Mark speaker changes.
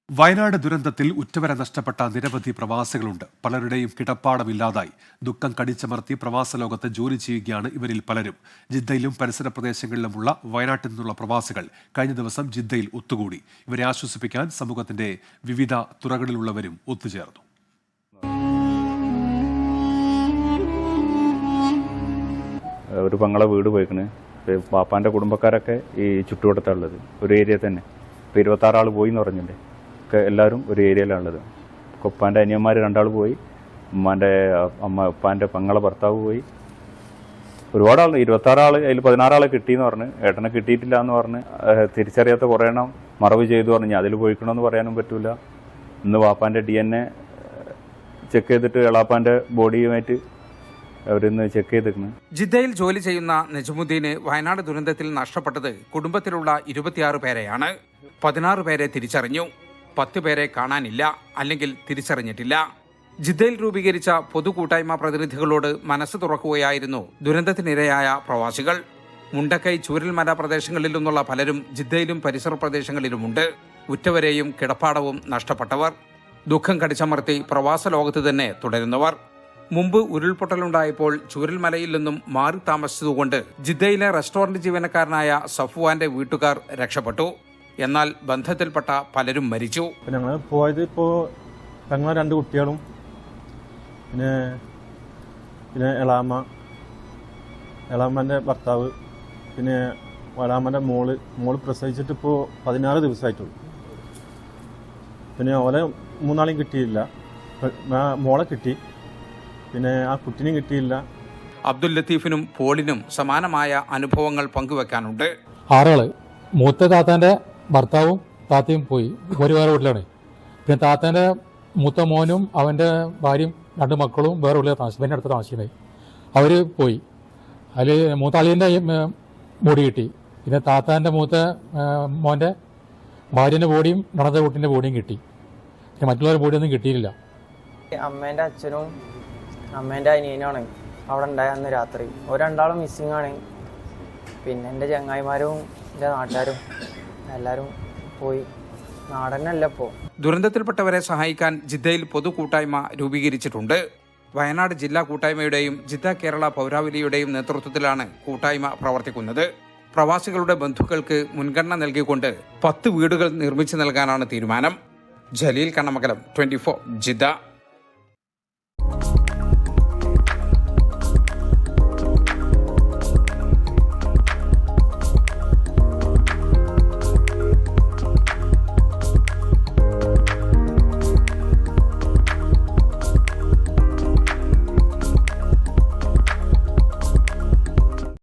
Speaker 1: വയനാട് ദുരന്തത്തിൽ ഉറ്റവരെ നഷ്ടപ്പെട്ട നിരവധി പ്രവാസികളുണ്ട്. പലരുടെയും കിടപ്പാടമില്ലാതായി. ദുഃഖം കടിച്ചമർത്തി പ്രവാസ ലോകത്ത് ജോലി ചെയ്യുകയാണ് ഇവരിൽ പലരും. ജിദ്ദയിലും പരിസര പ്രദേശങ്ങളിലുമുള്ള വയനാട്ടിൽ നിന്നുള്ള പ്രവാസികൾ കഴിഞ്ഞ ദിവസം ജിദ്ദയിൽ ഒത്തുകൂടി. ഇവരെ ആശ്വസിപ്പിക്കാൻ സമൂഹത്തിന്റെ വിവിധ തുറകളിലുള്ളവരും ഒത്തുചേർന്നു.
Speaker 2: ഒരു പങ്ങളെ വീട് പോയിക്കണ്. പാപ്പാൻ്റെ കുടുംബക്കാരൊക്കെ ഈ ചുറ്റുവട്ടത്തുള്ളത് ഒരു ഏരിയ തന്നെ. ഇപ്പോൾ 26 ആൾ പോയി എന്ന് പറഞ്ഞില്ലേ, ഒക്കെ എല്ലാവരും ഒരു ഏരിയയിലാണുള്ളത്. ഉപ്പാൻ്റെ അനിയന്മാർ 2 ആൾ പോയി, ഉപ്പാൻ്റെ പങ്ങളെ ഭർത്താവ് പോയി. ഒരുപാട് ആൾ, 26 ആൾ, അതിൽ 16 ആളെ കിട്ടിയെന്ന് പറഞ്ഞ്, ഏട്ടനെ കിട്ടിയിട്ടില്ല എന്ന് പറഞ്ഞ്, തിരിച്ചറിയാത്ത കുറേ എണ്ണം മറവ് ചെയ്തു പറഞ്ഞ് അതിൽ പോയിക്കണമെന്ന് പറയാനും പറ്റില്ല. ഇന്ന് പാപ്പാൻ്റെ DNA ചെക്ക് ചെയ്തിട്ട് എളാപ്പാൻ്റെ ബോഡിയുമായിട്ട് അവരിന്ന് ചെക്ക് ചെയ്തിരിക്കുന്നു.
Speaker 3: ജിദ്ദയിൽ ജോലി ചെയ്യുന്ന നജമുദ്ദീന് വയനാട് ദുരന്തത്തിൽ നഷ്ടപ്പെട്ടത് കുടുംബത്തിലുള്ള 26 പേരെയാണ്. 16 പേരെ തിരിച്ചറിഞ്ഞു, 10 പേരെ കാണാനില്ല, അല്ലെങ്കിൽ തിരിച്ചറിഞ്ഞിട്ടില്ല. ജിദ്ദയിൽ രൂപീകരിച്ച പൊതുകൂട്ടായ്മ പ്രതിനിധികളോട് മനസ്സ് തുറക്കുകയായിരുന്നു ദുരന്തത്തിനിരയായ പ്രവാസികൾ. മുണ്ടക്കൈ, ചൂരൽമല പ്രദേശങ്ങളിൽ നിന്നുള്ള പലരും ജിദ്ദയിലും പരിസര പ്രദേശങ്ങളിലുമുണ്ട്. ഉറ്റവരെയും കിടപ്പാടവും നഷ്ടപ്പെട്ടവർ, ദുഃഖം കടിച്ചമർത്തി പ്രവാസ ലോകത്ത് തന്നെ തുടരുന്നവർ. മുമ്പ് ഉരുൾപൊട്ടലുണ്ടായപ്പോൾ ചൂരൽമലയിൽ നിന്നും മാറി താമസിച്ചതുകൊണ്ട് ജിദ്ദയിലെ റെസ്റ്റോറന്റ് ജീവനക്കാരനായ സഫ്വാന്റെ വീട്ടുകാർ രക്ഷപ്പെട്ടു. എന്നാൽ ബന്ധത്തിൽപ്പെട്ട പലരും മരിച്ചു.
Speaker 4: ഞങ്ങൾ പോയത് ഇപ്പോൾ ഞങ്ങളെ 2 കുട്ടികളും പിന്നെ എളാമ്മൻ്റെ ഭർത്താവ്, പിന്നെ എളാമ്മൻ്റെ മോള് പ്രസവിച്ചിട്ട് ഇപ്പോൾ 16 ദിവസമായിട്ടുള്ളൂ. പിന്നെ ഓലെ 3 ആളെയും കിട്ടിയില്ല. മോളെ കിട്ടി, പിന്നെ ആ കുട്ടിനെയും കിട്ടിയില്ല.
Speaker 3: അബ്ദുൽ ലത്തീഫിനും പോളിനും സമാനമായ അനുഭവങ്ങൾ പങ്കുവെക്കാനുണ്ട്.
Speaker 5: 6 ആള്. മൂത്ത താത്താൻ്റെ ഭർത്താവും താത്തയും പോയി, ഒരു വേറെ വീട്ടിലാണ്. പിന്നെ താത്താൻ്റെ മൂത്ത മോനും അവൻ്റെ ഭാര്യയും 2 മക്കളും വേറെ വീട്ടിൽ താമസിക്കും, അടുത്ത് താമസിക്കുന്നത്. അവർ പോയി. അതിൽ മൂത്ത അളിയൻ്റെ ബോഡി കിട്ടി. പിന്നെ താത്താൻ്റെ മൂത്ത മോൻ്റെ ഭാര്യൻ്റെ ബോഡിയും നടന്ന കുട്ടീൻ്റെ ബോഡിയും കിട്ടി. പിന്നെ മറ്റുള്ളവരുടെ ബോഡിയൊന്നും കിട്ടിയില്ല.
Speaker 6: അമ്മേൻ്റെ അച്ഛനും അമ്മേൻ്റെ അനിയനാണ് അവിടെ ഉണ്ടായ അന്ന് രാത്രി. ഒരു 2 ആളും മിസ്സിംഗ് ആണ്. പിന്നെ എൻ്റെ ചങ്ങായിമാരും എൻ്റെ നാട്ടുകാരും എല്ലാവരും പോയി. നാടനല്ല ഇപ്പോൾ.
Speaker 3: ദുരന്തത്തിൽപ്പെട്ടവരെ സഹായിക്കാൻ ജിദ്ദയിൽ പൊതുകൂട്ടായ്മ രൂപീകരിച്ചിട്ടുണ്ട്. വയനാട് ജില്ലാ കൂട്ടായ്മയുടെയും ജിദ്ദ കേരള പൗരാവലിയുടെയും നേതൃത്വത്തിലാണ് കൂട്ടായ്മ പ്രവർത്തിക്കുന്നത്. പ്രവാസികളുടെ ബന്ധുക്കൾക്ക് മുൻഗണന നൽകിക്കൊണ്ട് 10 വീടുകൾ നിർമ്മിച്ചു നൽകാനാണ് തീരുമാനം. ജലീൽ കണ്ണമംഗലം, 24 ജിദ്ദ.